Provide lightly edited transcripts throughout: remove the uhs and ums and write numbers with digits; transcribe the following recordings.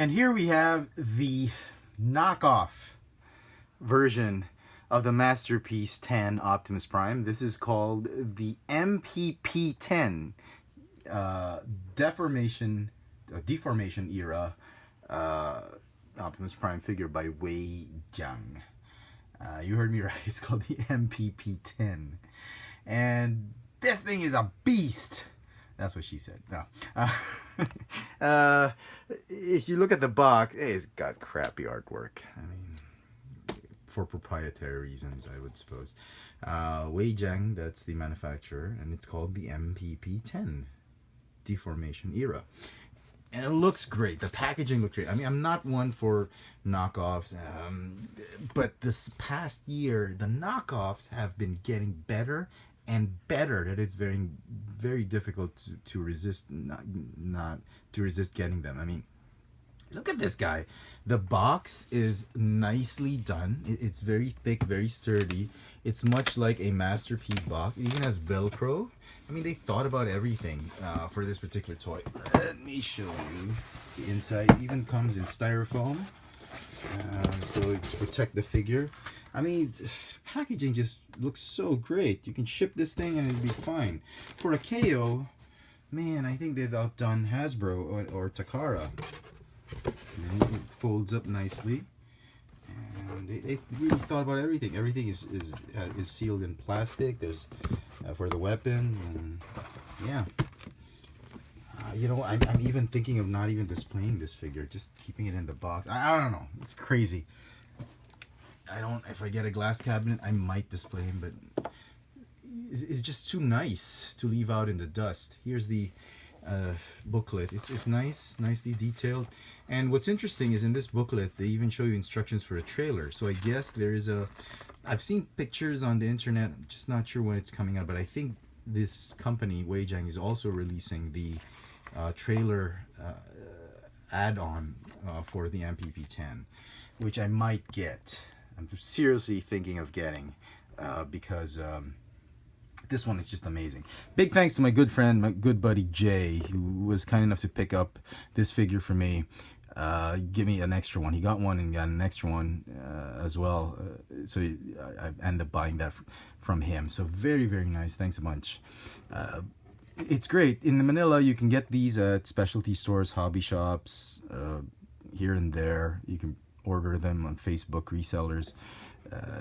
And here we have the knockoff version of the Masterpiece 10 Optimus Prime. This is called the MPP 10 deformation era Optimus Prime figure by Wei Jiang. You heard me right. It's called the MPP 10. And this thing is a beast. That's what she said. No. If you look at the box, it's got crappy artwork. I mean, for proprietary reasons, I would suppose. Wei Jiang, that's the manufacturer, and it's called the MPP 10 deformation era. And it looks great. The packaging looks great. I mean, I'm not one for knockoffs, but this past year, the knockoffs have been getting better and better. That it's very, very difficult to resist, not to resist getting them. I mean, look at this guy. The box is nicely done. It's very thick, very sturdy. It's much like a Masterpiece box. It even has Velcro. I mean, they thought about everything for this particular toy. Let me show you the inside. It even comes in styrofoam, so to protect the figure. I mean, packaging just looks so great. You can ship this thing and it'll be fine. For a KO, man, I think they've outdone Hasbro or Takara. And it folds up nicely, and they really thought about everything. Everything is sealed in plastic. There's for the weapons, and yeah. You know, I'm even thinking of not even displaying this figure, just keeping it in the box. I don't know. It's crazy. If I get a glass cabinet, I might display him, but it's just too nice to leave out in the dust. Here's the booklet. It's nicely detailed, and what's interesting is in this booklet they even show you instructions for a trailer. So I guess there is I've seen pictures on the internet. I'm just not sure when it's coming out, but I think this company Wei Jiang is also releasing the trailer add-on for the MPP 10, which I might get. I'm seriously thinking of getting because this one is just amazing. Big thanks to my good friend, my good buddy Jay, who was kind enough to pick up this figure for me. Give me an extra one. He got one and got an extra one as well. So I ended up buying that from him. So very, very nice. Thanks a bunch. It's great. In Manila, you can get these at specialty stores, hobby shops, here and there. You can order them on Facebook, resellers.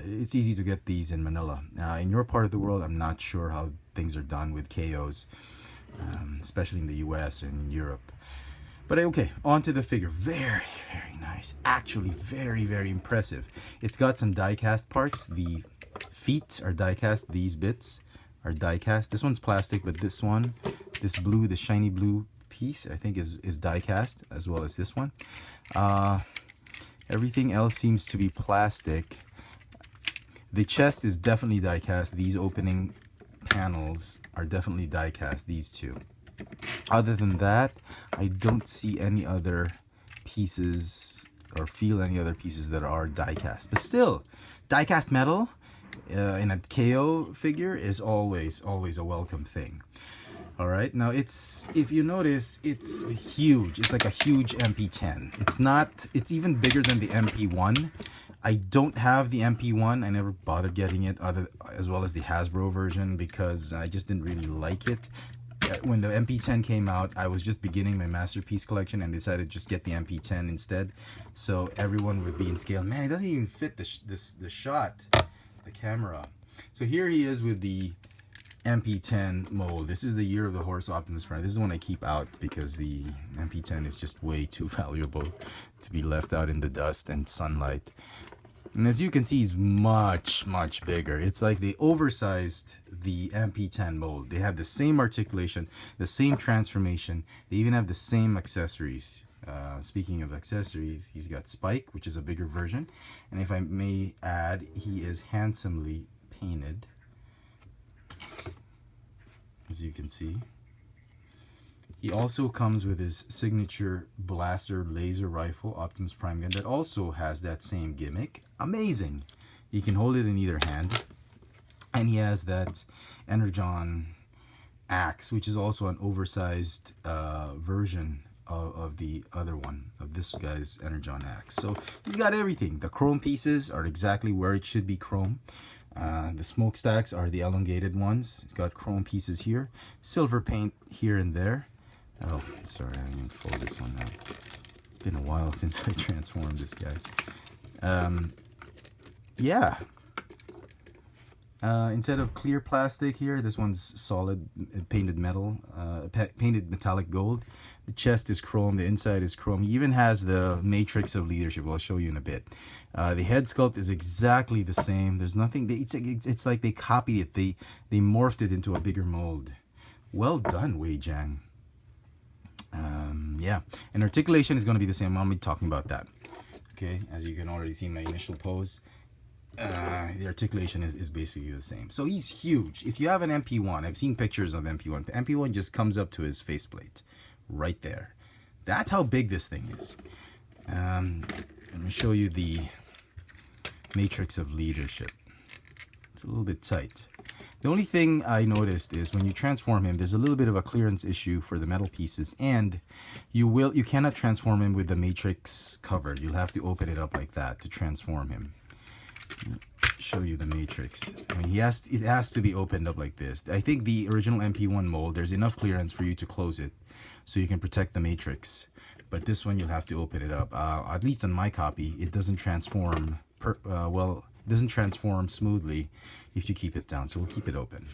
It's easy to get these in Manila. In your part of the world, I'm not sure how things are done with KOs, especially in the US and in Europe. But okay, on to the figure. Very, very nice. Actually, very, very impressive. It's got some die-cast parts. The feet are die-cast. These bits are die-cast. This one's plastic, but this one, this blue, the shiny blue piece, I think is die-cast, as well as this one. Everything else seems to be plastic. The chest is definitely die-cast. These opening panels are definitely die-cast, these two. Other than that, I don't see any other pieces or feel any other pieces that are die-cast. But still, die-cast metal in a KO figure is always a welcome thing. All right, now if you notice, it's huge. It's like a huge MP10. It's even bigger than the MP1. I don't have the MP1. I never bothered getting it, as well as the Hasbro version, because I just didn't really like it. When the MP10 came out, I was just beginning my Masterpiece collection and decided to just get the MP10 instead. So everyone would be in scale. Man, it doesn't even fit the shot, the camera. So here he is with the MP10 mold. This is the Year of the Horse Optimus Prime. This is one I keep out because the MP10 is just way too valuable to be left out in the dust and sunlight. And as you can see, he's much, much bigger. It's like they oversized the MP10 mold. They have the same articulation, the same transformation. They even have the same accessories. Speaking of accessories, he's got Spike, which is a bigger version. And if I may add, he is handsomely painted, as you can see. He also comes with his signature blaster laser rifle, Optimus Prime gun, that also has that same gimmick. Amazing! You can hold it in either hand. And he has that Energon axe, which is also an oversized version of the other one, of this guy's Energon Axe. So he's got everything. The chrome pieces are exactly where it should be chrome. The smokestacks are the elongated ones. It's got chrome pieces here, silver paint here and there. Oh, sorry, I didn't fold this one out. It's been a while since I transformed this guy. Yeah. Instead of clear plastic here, this one's solid painted metal, painted metallic gold. The chest is chrome, the inside is chrome. He even has the matrix of leadership. I'll show you in a bit. The head sculpt is exactly the same. There's nothing, it's like they copied it. They morphed it into a bigger mold. Well done, Wei Jiang. Yeah, and articulation is going to be the same. I'm going to be talking about that. Okay, as you can already see in my initial pose. The articulation is basically the same. So he's huge. If you have an MP1, I've seen pictures of MP1. The MP1 just comes up to his faceplate, right there. That's how big this thing is. Let me show you the matrix of leadership. It's a little bit tight. The only thing I noticed is when you transform him, there's a little bit of a clearance issue for the metal pieces, and you cannot transform him with the matrix covered. You'll have to open it up like that to transform him. Show you the matrix. I mean, it has to be opened up like this. I think the original MP1 mold, there's enough clearance for you to close it so you can protect the matrix, but this one you'll have to open it up. At least on my copy, it doesn't transform it doesn't transform smoothly if you keep it down, so we'll keep it open.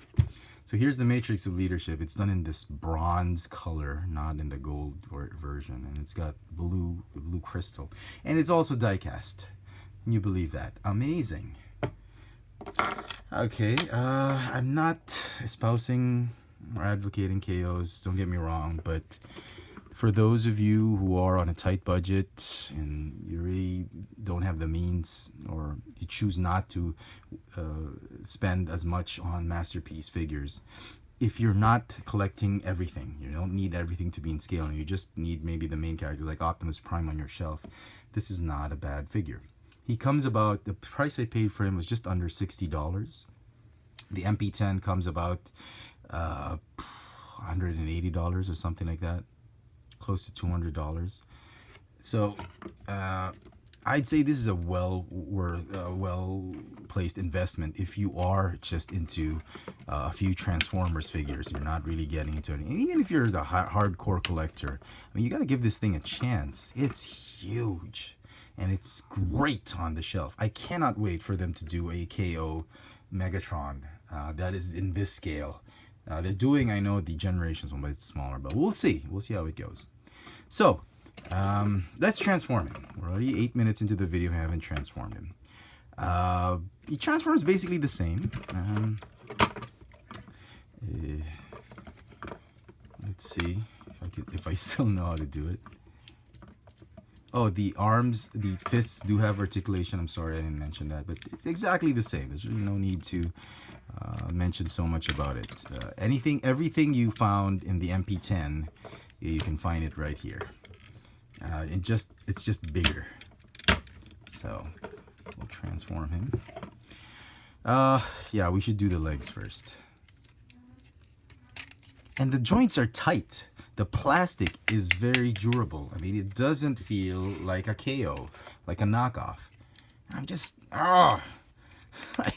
So here's the matrix of leadership. It's done in this bronze color, not in the gold version, and it's got blue crystal, and it's also die cast. Can you believe that? Amazing. Okay, I'm not espousing or advocating KOs, don't get me wrong, but for those of you who are on a tight budget and you really don't have the means, or you choose not to spend as much on masterpiece figures, if you're not collecting everything, you don't need everything to be in scale, and you just need maybe the main characters like Optimus Prime on your shelf, this is not a bad figure. He comes about, the price I paid for him was just under $60. The MP10 comes about $180 or something like that, close to $200. So I'd say this is a well-placed investment if you are just into a few Transformers figures. You're not really getting into it. And even if you're the hardcore collector, I mean, you got to give this thing a chance. It's huge. And it's great on the shelf. I cannot wait for them to do a KO Megatron that is in this scale. They're doing, I know, the Generations one, but it's smaller. But we'll see. We'll see how it goes. So, let's transform him. We're already 8 minutes into the video and I haven't transformed him. He transforms basically the same. Let's see if I still know how to do it. Oh, the arms, the fists do have articulation. I'm sorry I didn't mention that, but it's exactly the same. There's really no need to mention so much about it. Everything you found in the MP10, you can find it right here. It's just bigger. So we'll transform him. Yeah, we should do the legs first. And the joints are tight. The plastic is very durable. I mean, it doesn't feel like a KO, like a knockoff. I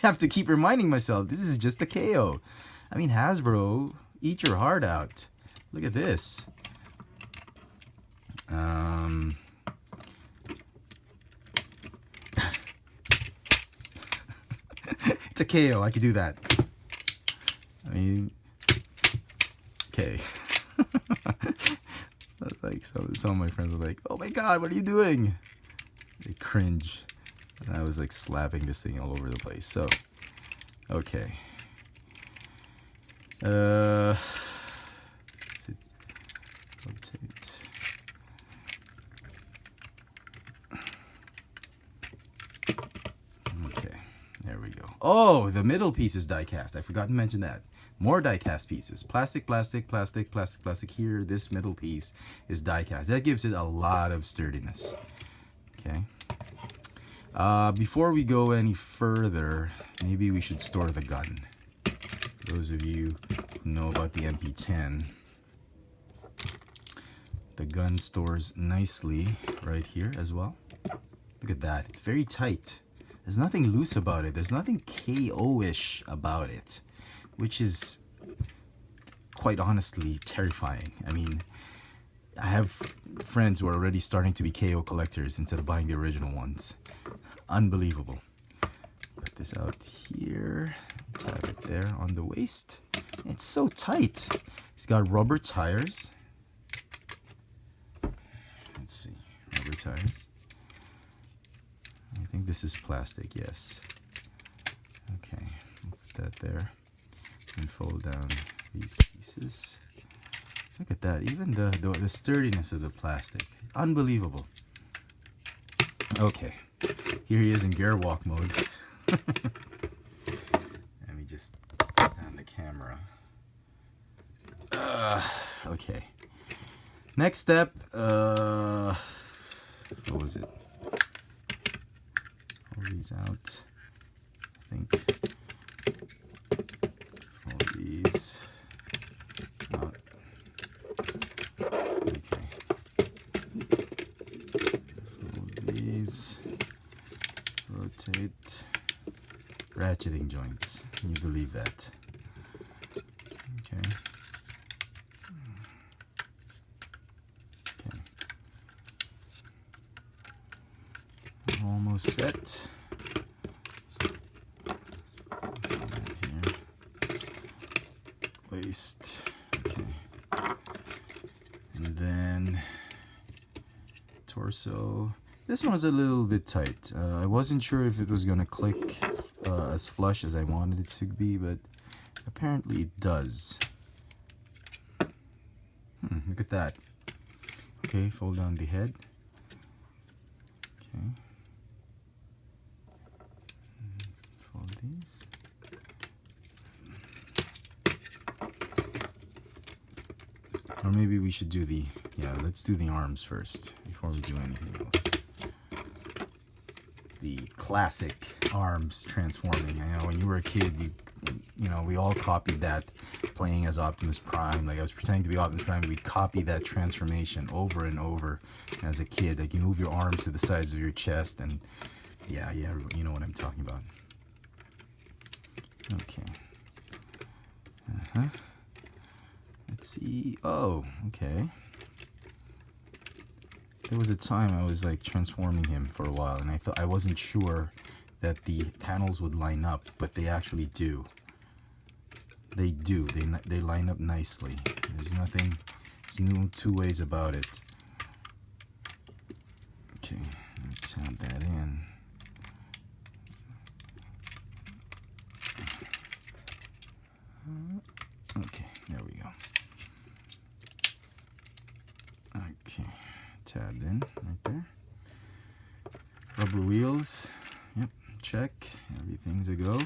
have to keep reminding myself, this is just a KO. I mean, Hasbro, eat your heart out. Look at this. It's a KO, I could do that. I mean, okay. Like some of my friends were like, "Oh my God, what are you doing?" They cringe, and I was like slapping this thing all over the place. So, okay. Rotate. Okay, there we go. Oh, the middle piece is die cast. I forgot to mention that. More die cast pieces. Plastic, plastic, plastic, plastic, plastic. Here, this middle piece is die cast. That gives it a lot of sturdiness. Okay. Before we go any further, maybe we should store the gun. Those of you who know about the MP10, The gun stores nicely right here as well. Look at that. It's very tight. There's nothing loose about it. There's nothing KO-ish about it, which is quite honestly terrifying. I mean, I have friends who are already starting to be KO collectors instead of buying the original ones. Unbelievable. Put this out here. Tab it there on the waist. It's so tight. It's got rubber tires. Let's see. Rubber tires. I think this is plastic, yes. Okay, we'll put that there. And fold down these pieces. Look at that, even the sturdiness of the plastic. Unbelievable. Okay, here he is in gear walk mode. Let me just put down the camera. Okay. Next step, what was it? Pull these out. I think. Pull these out. Okay. Pull these. Rotate. Ratcheting joints. Can you believe that? Okay. Okay. Almost set. Here. Waist. Okay. And then torso. This one was a little bit tight. I wasn't sure if it was going to click as flush as I wanted it to be, but apparently it does. Look at that. Okay, fold down the head. Okay. Fold these. Or maybe we should do the, let's do the arms first before we do anything else. The classic arms transforming. I know when you were a kid, you know, we all copied that playing as Optimus Prime. Like I was pretending to be Optimus Prime. We'd copy that transformation over and over as a kid. Like you move your arms to the sides of your chest, and yeah, you know what I'm talking about. Okay. Let's see. Oh, okay. There was a time I was like transforming him for a while, and I wasn't sure that the panels would line up, but they actually do. They do. They line up nicely. There's no two ways about it. Okay, let's have that in. Okay, there we go. Okay, tabbed in right there. Rubber wheels. Yep, check. Everything's a go.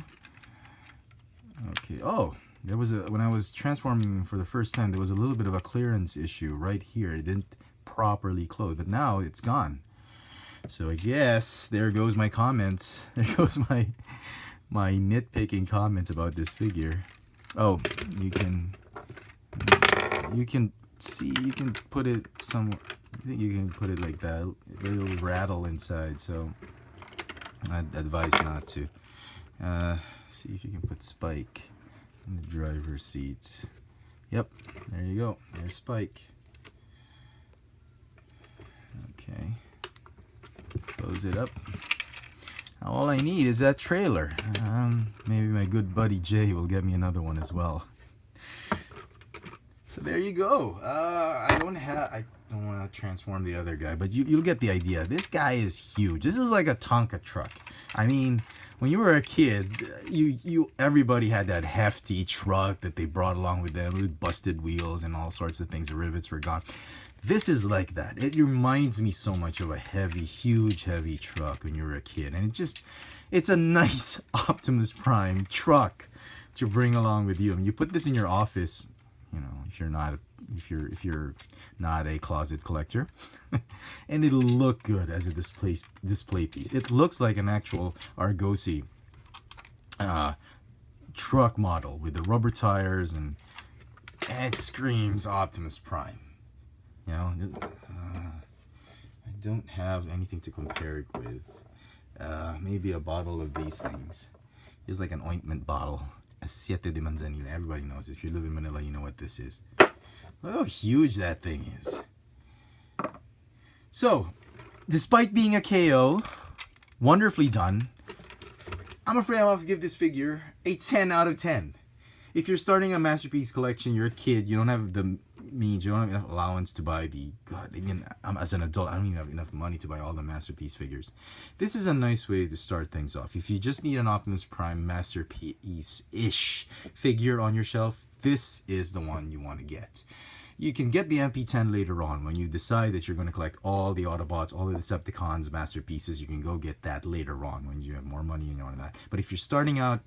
Okay. Oh, there was when I was transforming for the first time, there was a little bit of a clearance issue right here. It didn't properly close, but now it's gone. So I guess there goes my comments. There goes my nitpicking comments about this figure. Oh, you can see, you can put it somewhere. I think you can put it like that. It'll rattle inside, so I'd advise not to. See if you can put Spike in the driver's seat. Yep, there you go. There's Spike. Okay. Close it up. Now all I need is that trailer. Maybe my good buddy Jay will get me another one as well. So there you go. I don't want to transform the other guy, but you'll get the idea. This guy is huge. This is like a Tonka truck. I mean, when you were a kid, everybody had that hefty truck that they brought along with them with busted wheels and all sorts of things. The rivets were gone. This is like that. It reminds me so much of a huge heavy truck when you were a kid, and it's a nice Optimus Prime truck to bring along with you. I mean, you put this in your office, you know, if you're not a closet collector, and it'll look good as a display piece. It looks like an actual Argosy truck model with the rubber tires, and it screams Optimus Prime. You know, I don't have anything to compare it with. Maybe a bottle of these things. Here's like an ointment bottle. A Siete de Manzanilla. Everybody knows. If you live in Manila, you know what this is. Look how huge that thing is. So, despite being a KO, wonderfully done, I'm afraid I'll have to give this figure a 10 out of 10. If you're starting a Masterpiece collection, you're a kid, you don't have the means, you don't have enough allowance to buy the, God, I mean, as an adult, I don't even have enough money to buy all the Masterpiece figures. This is a nice way to start things off. If you just need an Optimus Prime Masterpiece-ish figure on your shelf, this is the one you want to get. You can get the MP10 later on when you decide that you're going to collect all the Autobots, all the Decepticons, Masterpieces. You can go get that later on when you have more money and all that. But if you're starting out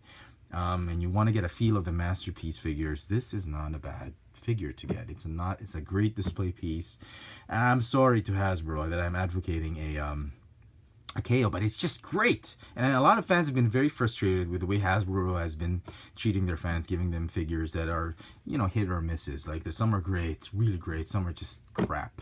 and you want to get a feel of the Masterpiece figures, this is not a bad figure to get. It's a great display piece. And I'm sorry to Hasbro that I'm advocating a KO, but it's just great. And a lot of fans have been very frustrated with the way Hasbro has been treating their fans, giving them figures that are, you know, hit or misses. Like, some are great, really great, some are just crap.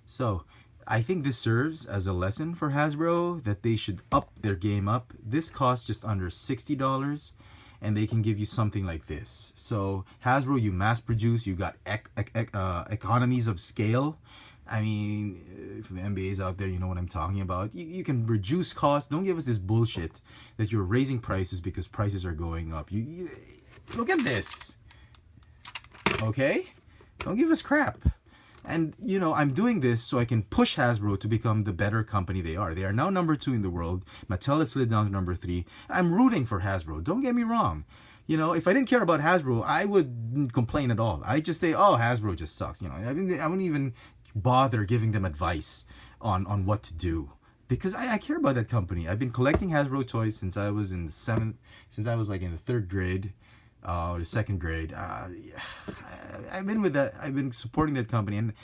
So I think this serves as a lesson for Hasbro that they should up their game up. This costs just under $60, and they can give you something like this. So Hasbro, you mass produce, you got economies of scale. I mean, for the MBAs out there, you know what I'm talking about. You can reduce costs. Don't give us this bullshit that you're raising prices because prices are going up. You look at this. Okay? Don't give us crap. And, you know, I'm doing this so I can push Hasbro to become the better company they are. They are now number 2 in the world. Mattel has slid down to number 3. I'm rooting for Hasbro. Don't get me wrong. You know, if I didn't care about Hasbro, I wouldn't complain at all. I just say, oh, Hasbro just sucks. You know, I wouldn't even bother giving them advice on what to do, because I care about that company. I've been collecting Hasbro toys since I was in the like in the 3rd grade or the 2nd grade. I've been with that. I've been supporting that company, and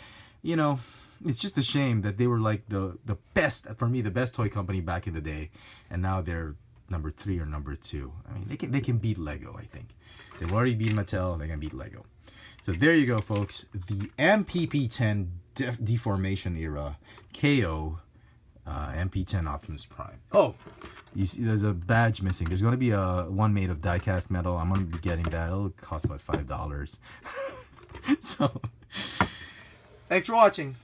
you know, it's just a shame that they were like the best, for me, the best toy company back in the day, and now they're number 3 or number 2. I mean, they can beat Lego. I think they've already beat Mattel. They can beat Lego. So there you go, folks. The MPP10 deformation era KO MP10 Optimus Prime. Oh, you see, there's a badge missing. There's going to be a one made of die-cast metal. I'm going to be getting that. It'll cost about $5. So, thanks for watching.